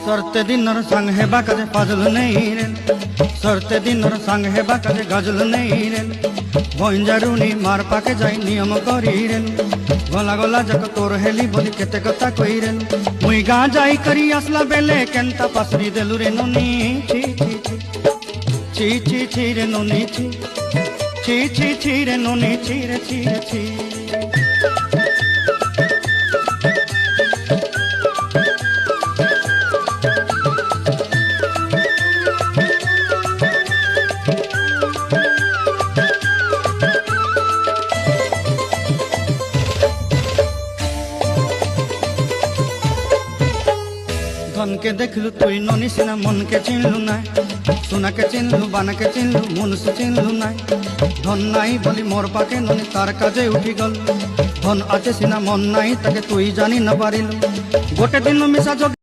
सरते दिनर संग हेबा काजे फाजल नहीं रे, सरते दिनर संग हेबा काजे गजल नहीं रे। भंजारुनी मार पाके जाई नियम करी रे, गला गला जक तोर हेली बोली केते कथा कई रे। मुई गा जाई करी असला बेले केंता पासरी देलु रे नोनी। ची ची ची ची ची रे नोनी ची ची ची ची रे नोनी ची रे ची रे ची। धन के देखलु तुई ननी सिना मन के चिन्हलु ना, सोना के चिन्हलु बाना के चिन्हलु मन से चिन्हलु ना। धन नाई बोली मोर पाके ननी तार काजे उठी गल, धन आछे सिना मन नाई ताके तुई जानी न पारिलु। गोटे दिन मिसा